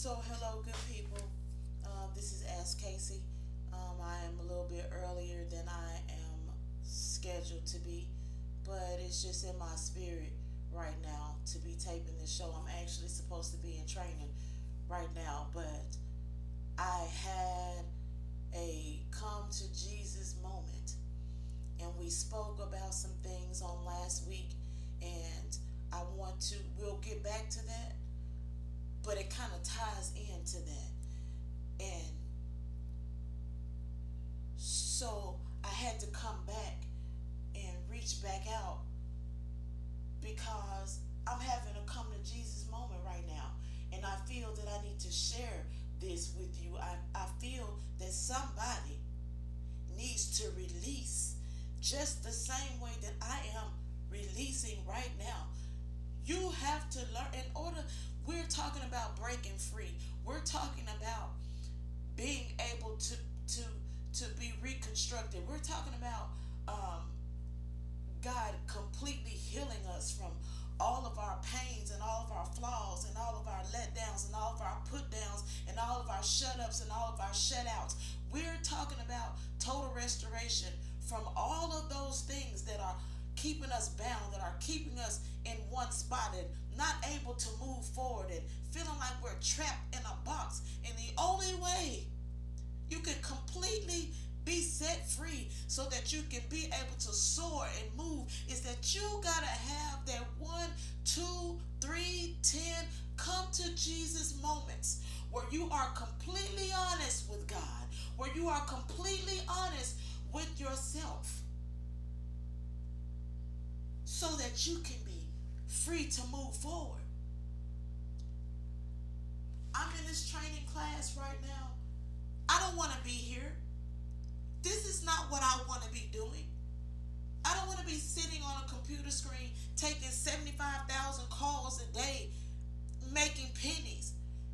So, hello, good people. This is Ask Casey. I am a little bit earlier than I am scheduled to be, but it's just in my spirit right now to be taping this show. I'm actually supposed to be in training right now, but I had a come to Jesus moment, and we spoke about some things on last week, and we'll get back to that, but it kind of ties into that. And so I had to come back and reach back out because I'm having a come to Jesus moment right now. And I feel that I need to share this with you. I feel that somebody needs to release just the same way that I am releasing right now. You have to learn in order. We're talking about breaking free. We're talking about being able to to be reconstructed. We're talking about um, God completely healing us from all of our pains and all of our flaws and all of our letdowns and all of our put downs and all of our shut ups and all of our shut outs. We're talking about total restoration from all of those things that are keeping us bound, that are keeping us in one spot and not able to move forward and feeling like we're trapped in a box. And the only way you can completely be set free so that you can be able to soar and move is that you gotta have that 1, 2, 3, 10 come to Jesus moments where you are completely honest with God, where you are completely honest with yourself so that you can be free to move forward. I'm in this training class right now. I don't want to be here. This is not what I want to be doing. I don't want to be sitting on a computer screen taking 75,000 calls a day, making pennies.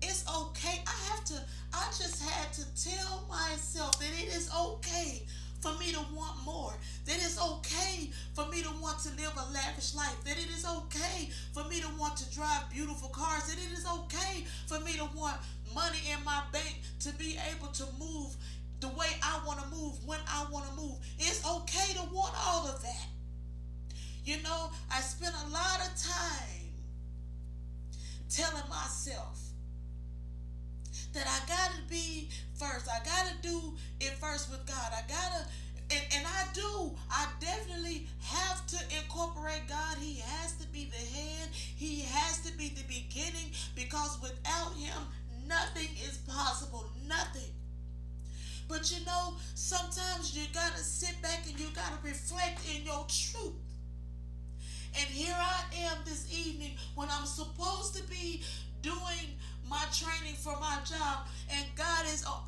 It's okay. I just had to tell myself that it is okay for me to want more. That it's okay for me to want to live a lavish life. That it is okay for me to want to drive beautiful cars. That it is okay for me to want money in my bank to be able to move the way I want to move when I want to move. It's okay to want all of that. I spent a lot of time telling myself that I gotta be first. I gotta do it first with God. And I do. I definitely have to incorporate God. He has to be the head. He has to be the beginning because without him, nothing is possible. Nothing. But sometimes you gotta sit back and you gotta reflect in your truth. And here I am this evening when I'm supposed to be doing my training for my job, and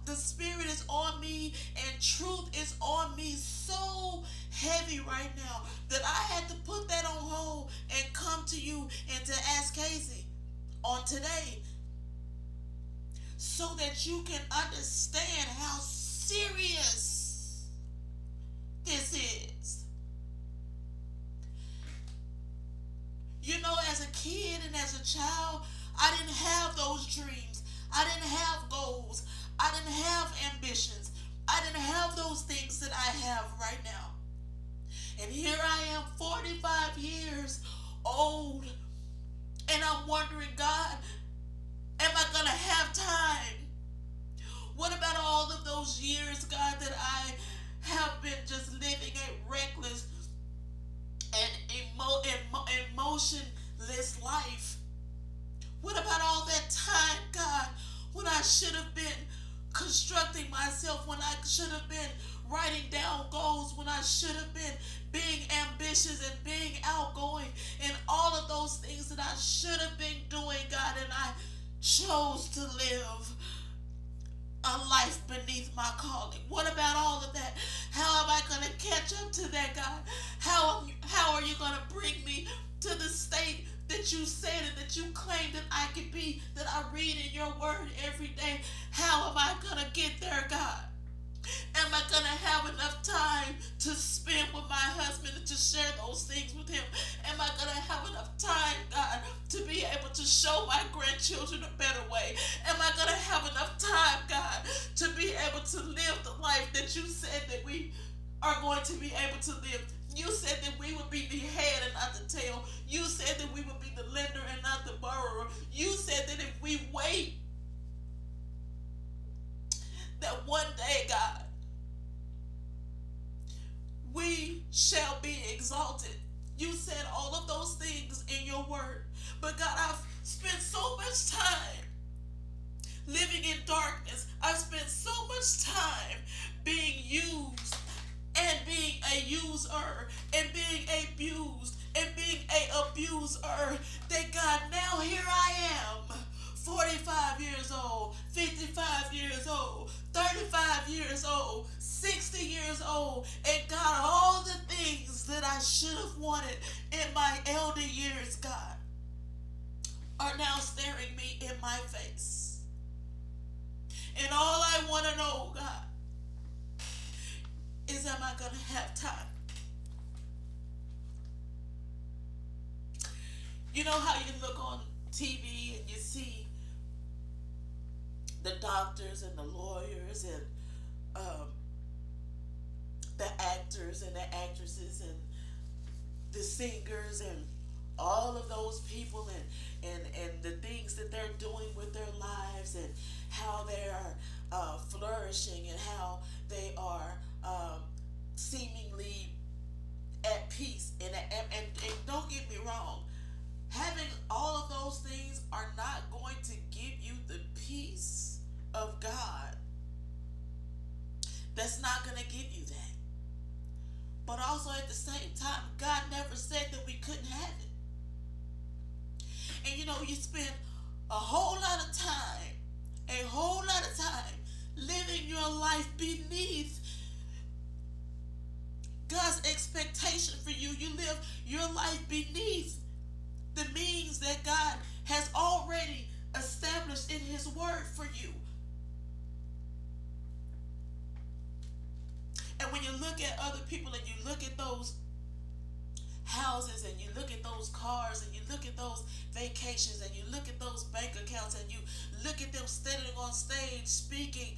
the Spirit is on me, and truth is on me so heavy right now that I had to put that on hold and come to you and to Ask Casey on today so that you can understand how serious this is. As a kid and as a child, I didn't have those dreams. I didn't have goals. I didn't have ambitions. I didn't have those things that I have right now. And here I am, 45 years old, and I'm wondering, God, am I going to have time? What about all of those years, God, that I have been just living a reckless and emotionless life? What about all that time, God, when I should have been constructing myself, when I should have been writing down goals, when I should have been being ambitious and being outgoing and all of those things that I should have been doing, God, and I chose to live a life beneath my calling? What about all of that? How am I going to catch up to that, God? How are you going to bring me to the state that you said and that you claim that I could be, that I read in your word every day? How am I going to get there, God? Am I going to have enough time to spend with my husband and to share those things with him? Am I going to have enough time, God, to be able to to show my grandchildren a better way? Am I going to have enough time, God, to be able to live the life that you said that we are going to be able to live? You said that we would be the head and not the tail. You said that we would be the lender and not the borrower. You said that if we wait, that one day, God, we shall be exalted. You said all of those things in your word. But God, I've spent so much time living in darkness. I've spent so much time being used and being a user and being abused and being a abuser. That God, now here I am, 45 years old, 55 years old, 35 years old, 60 years old, and God, all the things that I should have wanted in my elder years, God, are now staring me in my face. And all I want to know, God, is am I going to have time? You know how you look on TV and you see the doctors and the lawyers and the actors and the actresses and the singers and all of those people and the things that they're doing with their lives and how they are flourishing and how they are seemingly at peace. And don't get me wrong, having all of those things are not going to give you the peace of God. That's not going to give you that. But also at the same time, God never said that we couldn't have it. And you know, you spend a whole lot of time living your life beneath God's expectation for you. You live your life beneath the means that God has already established in his word for you. And when you look at other people and you look at those houses and you look at those cars and you look at those vacations and you look at those bank accounts and you look at them standing on stage speaking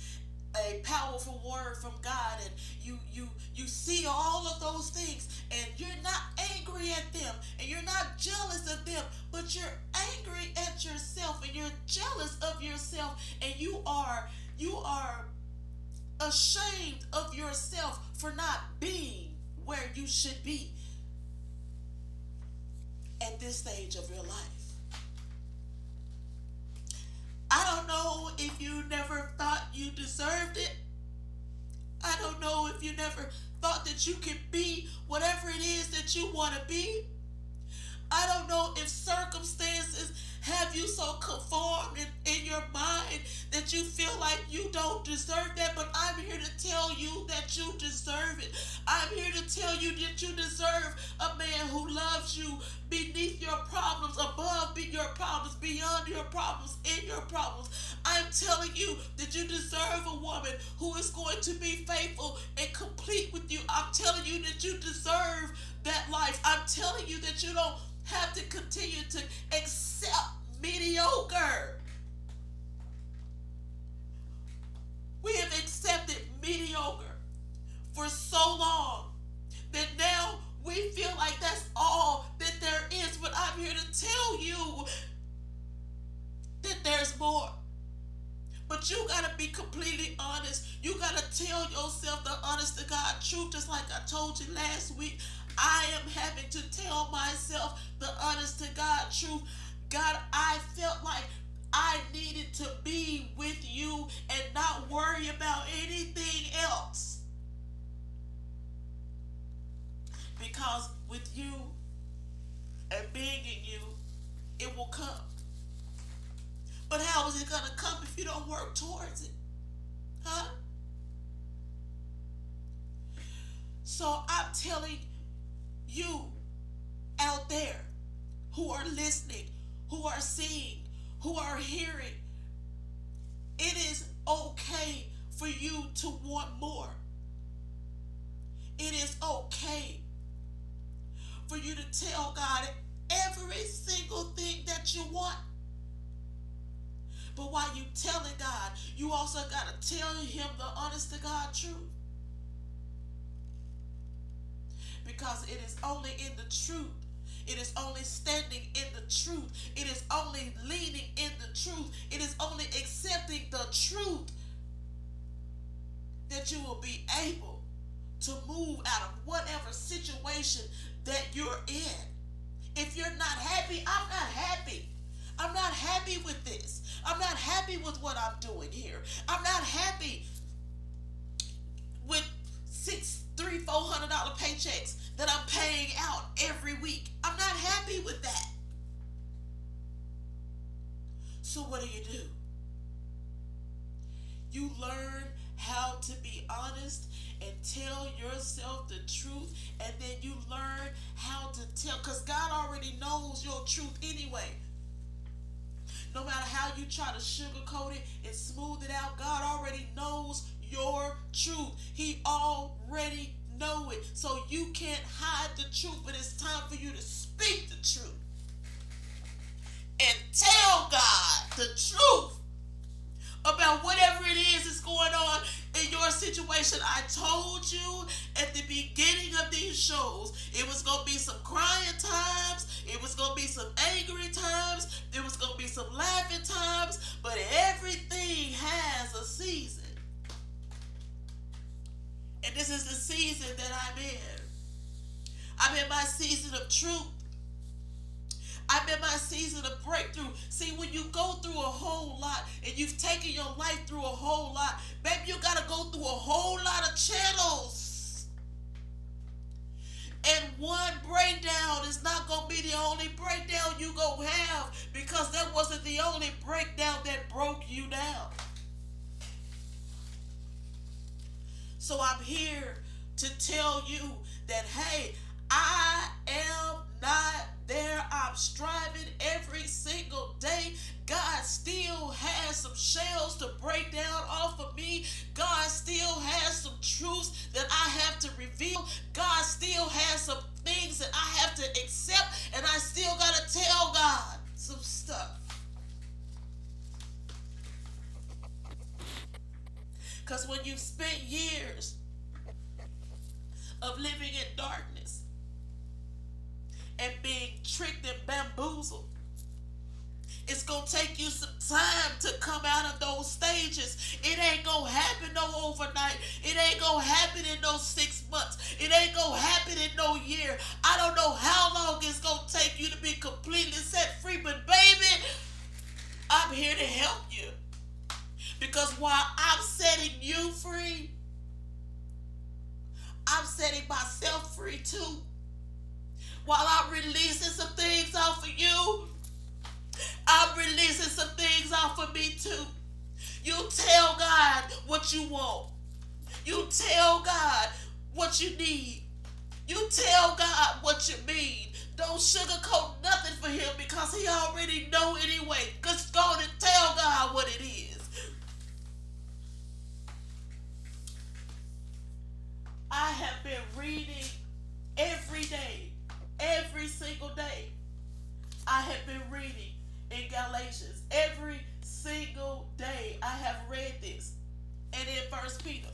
a powerful word from God, and you see all of those things, and you're not angry at them and you're not jealous of them, but you're angry at yourself and you're jealous of yourself, and you are ashamed of yourself for not being where you should be at this stage of your life. I don't know if you never thought you deserved it. I don't know if you never thought that you could be whatever it is that you want to be. I don't know if circumstances have you so conformed in your mind that you feel like you don't deserve that, but I'm here to tell you that you deserve it. I'm here to tell you that you deserve a man who loves you beneath your problems, above your problems, beyond your problems, in your problems. I'm telling you that you deserve a woman who is going to be faithful and complete with you. I'm telling you that you deserve that life. I'm telling you that you don't have to continue to accept mediocre. We have accepted mediocre for so long that now we feel like that's all that there is. But I'm here to tell you that there's more. But you got to be completely honest. You got to tell yourself the honest to God truth, just like I told you last week. I am having to tell myself the honest to God truth. God, I felt like I needed to be with you and not worry about anything else. Because with you and being in you, it will come. But how is it going to come if you don't work towards it? Huh? So I'm telling you out there who are listening, who are seeing, who are hearing, it is okay for you to want more. It is okay for you to tell God every single thing that you want. telling God, you also got to tell him the honest to God truth. Because it is only in the truth. It is only standing in the truth. It is only leaning in the truth. It is only accepting the truth that you will be able to move out of whatever situation that you're in. If you're not happy, I'm not happy. I'm not happy with this. I'm not happy with what I'm doing here. I'm not happy with $400 paychecks that I'm paying out every week. I'm not happy with that. So what do? You learn how to be honest and tell yourself the truth, and then you learn how to tell, because God already knows your truth anyway. No matter how you try to sugarcoat it and smooth it out, God already knows your truth. He already knows it. So you can't hide the truth, but it's time for you to speak the truth and tell God the truth about whatever it is that's going on in your situation. I told you at the beginning of these shows, it was going to be some crying times, it was going to be some angry times, it was going to be some laughing times, but everything has a season. And this is the season that I'm in. I'm in my season of truth. I'm in my season of breakthrough. See, when you go through a whole lot and you've taken your life through a whole lot, baby, you got to go through a whole lot of channels. And one breakdown is not going to be the only breakdown you going to have, because that wasn't the only breakdown that broke you down. So I'm here to tell you that, hey, I am not there. I'm striving every single day. God still has some shells to break down off of me. God still has some truths that I have to reveal. God still has some things that I have to accept, and I still got to tell God some stuff. Because when you've spent years of living in darkness and being tricked and bamboozled, it's going to take you some time to come out of those stages. It ain't going to happen no overnight. It ain't going to happen in no 6 months. It ain't going to happen in no year. I don't know how long it's going to take you to be completely set free, but baby, I'm here to help you. Because while I'm setting you free, I'm setting myself free too. While I'm releasing some things off of you, I'm releasing some things off of me too. You tell God what you want. You tell God what you need. You tell God what you mean. Don't sugarcoat nothing for him, because he already know anyway. Just go and tell God what it is. I have been reading every day, every single day. I have been reading in Galatians every single day. I have read this. And in 1 Peter.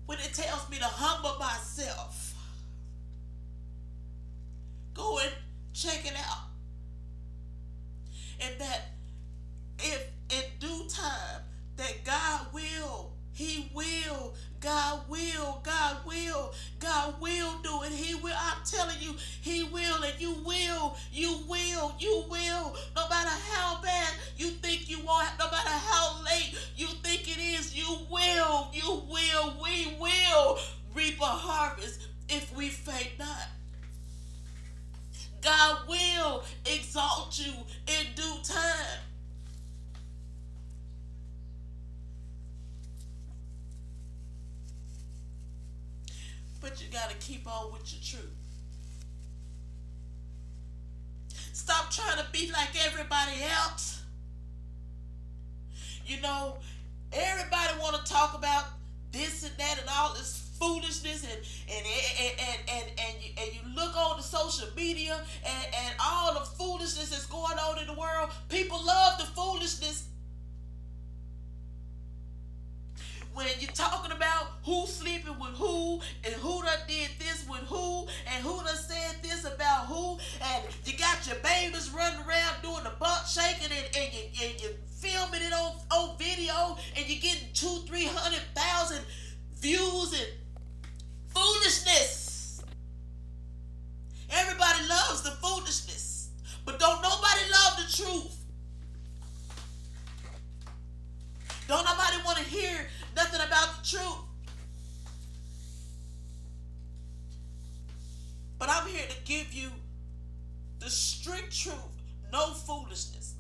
When it tells me to humble myself, go and check it out. And that if in due time that God will do it. He will. I'm telling you, he will, and you will. No matter how bad you think you want, no matter how late you think it is, we will reap a harvest if we faint not. God will exalt you in due time. But you got to keep on with your truth. Stop trying to be like everybody else. You know, everybody want to talk about this and that and all this foolishness, and and all the foolishness that's going on in the world. People love the foolishness. When you're talking about who's sleeping with who and who done did this with who and who done said this about who, and you got your babies running around doing the butt shaking and you filming it on video and you're getting 200,000-300,000 views and foolishness. Everybody loves the foolishness, but don't nobody love the truth. Don't nobody want to hear nothing about the truth. But I'm here to give you the strict truth. No foolishness.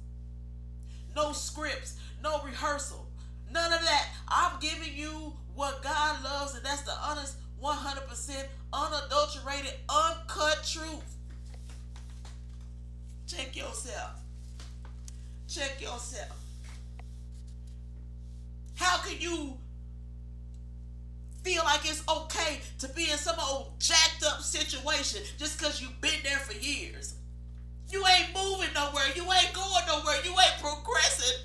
No scripts. No rehearsal. None of that. I'm giving you what God loves, and that's the honest, 100% unadulterated, uncut truth. Check yourself. Check yourself. How can you feel like it's okay to be in some old jacked up situation just because you've been there for years? You ain't moving nowhere. You ain't going nowhere. You ain't progressing.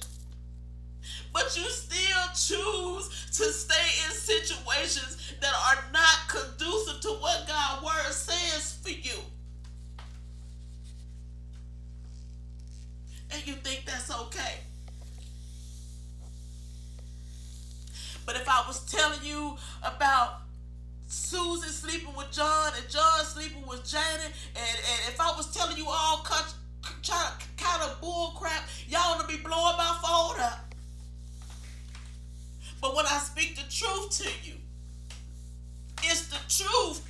But you still choose to stay in situations that are not conducive to what God's word says for you. And you think that's okay. But if I was telling you about Susan sleeping with John and John sleeping with Janet, and if I was telling you all kind of bull crap, y'all would be blowing my phone up. But when I speak the truth to you, it's the truth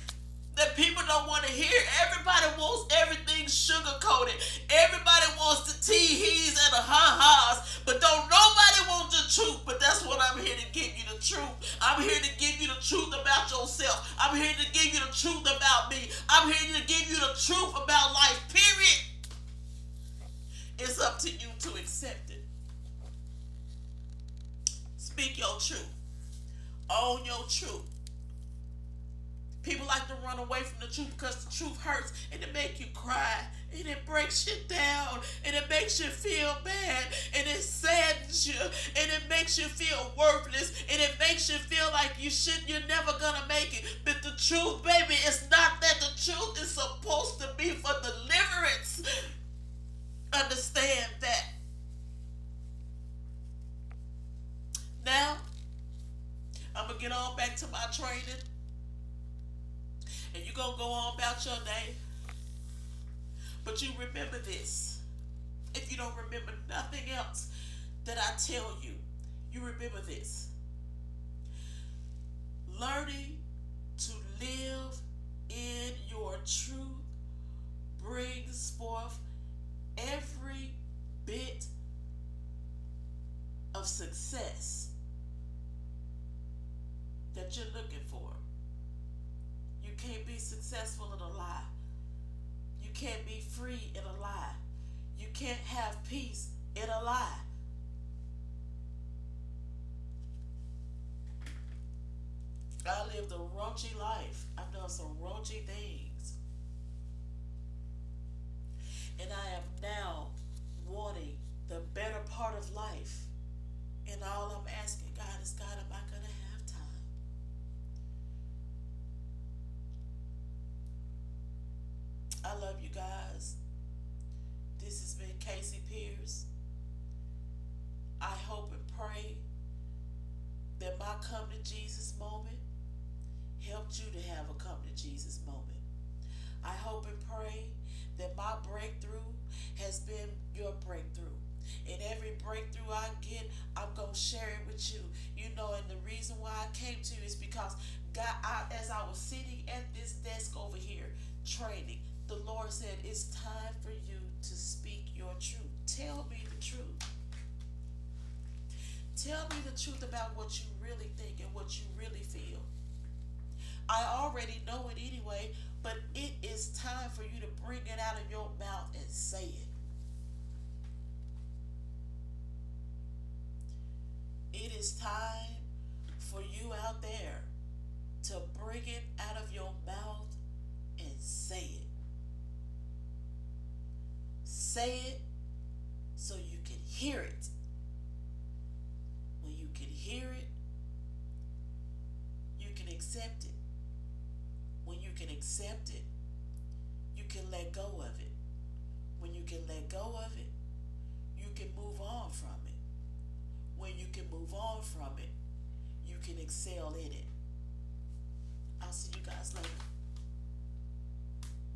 that people don't want to hear. Everybody wants everything sugar-coated. Everybody wants the tee-hees and the ha-has, but don't nobody want the truth. But that's what I'm here to give you, the truth. I'm here to give you the truth about yourself. I'm here to give you the truth about me. I'm here to give you the truth about life, period. It's up to you to accept it. Speak your truth. Own your truth. People like to run away from the truth because the truth hurts and it makes you cry and it breaks you down and it makes you feel bad and it saddens you and it makes you feel worthless and it makes you feel like you're never gonna make it. But the truth, baby, is not that. The truth is supposed to be for deliverance. Understand that. Now, I'm gonna get on back to my training. And you're going to go on about your day. But you remember this. If you don't remember nothing else that I tell you, you remember this. Learning to live in your truth brings forth every bit of success that you're looking for. You can't be successful in a lie. You can't be free in a lie. You can't have peace in a lie. I lived a raunchy life. I've done some raunchy things. And I am now wanting the better part of life. And all I'm asking God is, God, am I going to have time? I love you guys. This has been Casey Pierce. I hope and pray that my come to Jesus moment helped you to have a come to Jesus moment. I hope and pray that my breakthrough has been your breakthrough. And every breakthrough I get, I'm going to share it with you. You know, and the reason why I came to you is because God, as I was sitting at this desk over here training, the Lord said, it's time for you to speak your truth. Tell me the truth. Tell me the truth about what you really think and what you really feel. I already know it anyway, but it is time for you to bring it out of your mouth and say it. It is time for you out there to bring it out of your mouth and say it. Say it so you can hear it. When you can hear it, you can accept it. When you can accept it, you can let go of it. When you can let go of it, you can move on from it. When you can move on from it, you can excel in it. I'll see you guys later.